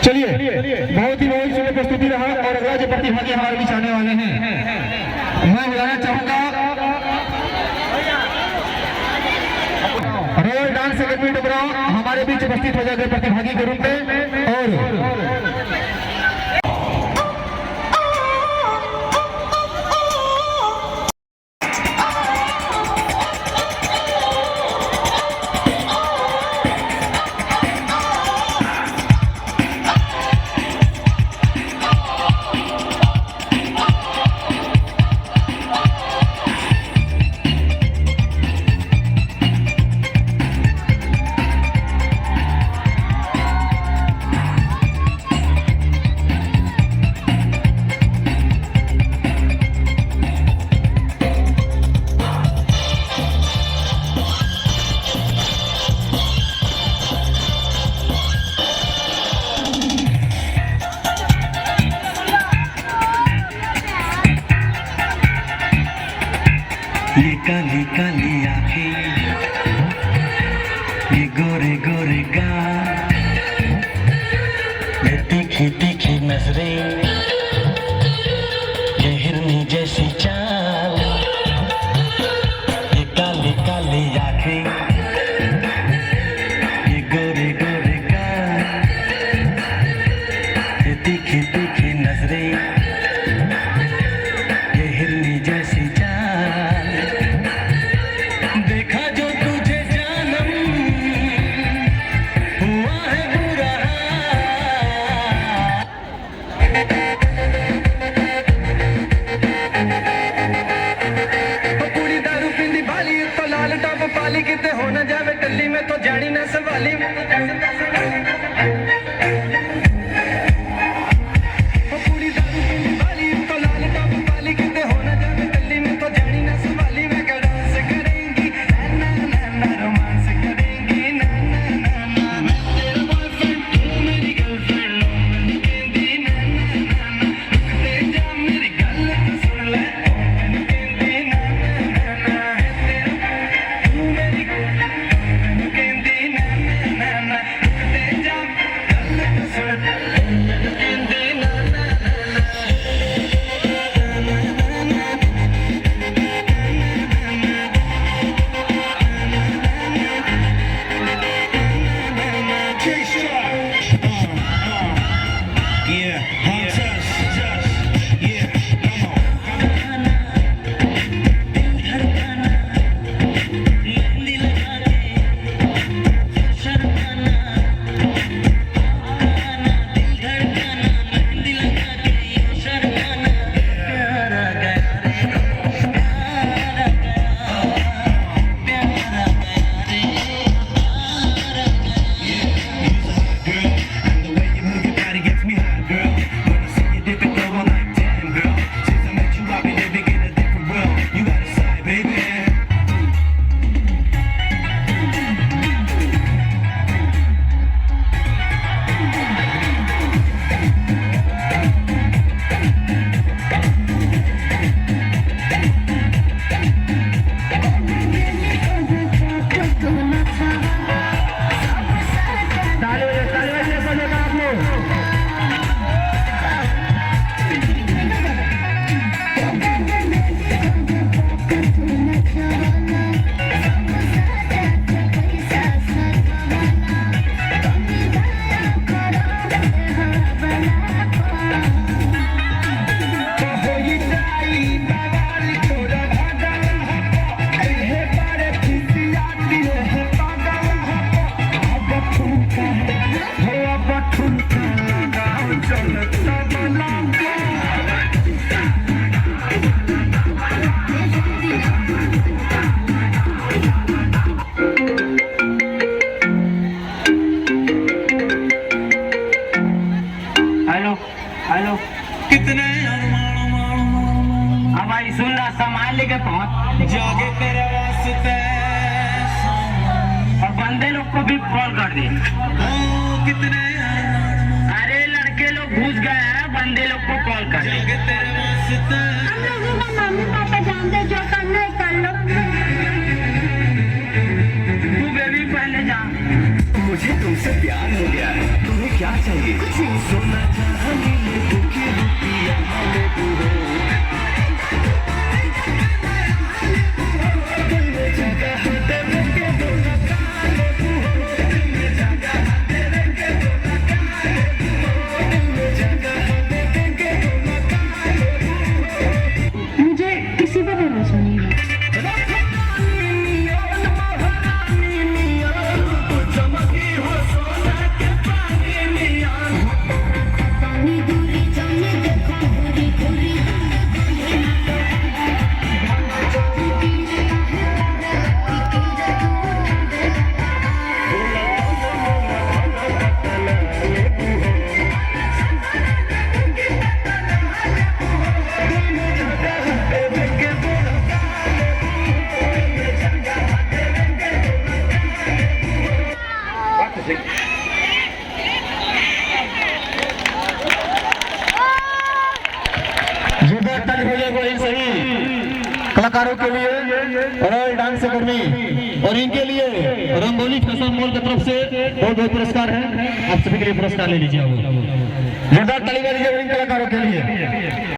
चलिए बहुत ही सुंदर प्रस्तुति रहा और अगला जो प्रतिभागी हमारे बीच आने वाले हैं मैं बुलाना चाहूंगा रॉयल डांस एकेडमी डबरा हमारे बीच उपस्थित हो जाएगा प्रतिभागी के रूप में। और ये काली काली आंखें, ये गोरे गोरे गाल, ये तीखी तीखी नजरें, ये हिरनी जैसी चाल। ये काली काली आंखें, ये गोरे गोरे गाल, ये तीखी तीखी नजरें, ये हिरनी जैसी चाल। देखा जो तुझे जानम हुआ है बुरा पूरी दारू पिंदी भाली तो लाल टॉप पाली किते हो न जावे टल्ली में तो जानी न सवाली पूरी दारू पिंदी भाली तो लाल टॉप पाली किते हो न जावे टल्ली में तो जानी न सवाली में डांस करेंगी ना ना ना रोमांस करेंगी ना ना ना मैं तेरा बॉयफ्रेंड तू मेरी गर्लफ्रेंड मैंने कहती ना ना ना ते जा मेरी गल तो सुन ले मैंने कहती ना ना ना तेरा तू मेरी मैंने कहती ना ना ना ते जा गल तो सुन मैंने कहती ना ना Yeah, yeah, come on. Hello कितने अब भाई सुन रहा संभाल लेके पहुंच जागे तेरे वास्ते और बंदे लोग को भी कॉल कर दे। कितने अरे लड़के लोग घुस गए हैं, बंदे लोग को कॉल कर दे। जागे तेरे वास्ते हम लोगों का मम्मी पापा जानते जो करना है कर लो। तू बेबी पहले जा। मुझे तुमसे प्यार हो गया है, तुम्हें क्या चाहिए सोना चांदी ले दुखी रुपया ले पूरे दिल में जगह दे के दो लगा ले पूरे दिल में जगह दे के दो लगा ले पूरे दिल में जगह दे के दो लगा ले पूरे मुझे किसी पर भरोसा नहीं है। जोरदार ताली हो जाएगा इन सभी कलाकारों के लिए रॉयल डांस अकेडमी और इनके लिए रंगोली फैशन मॉल की तरफ से बहुत बहुत पुरस्कार है। आप सभी के लिए पुरस्कार ले लीजिए। जोरदार ताली बजाइए इन कलाकारों के लिए।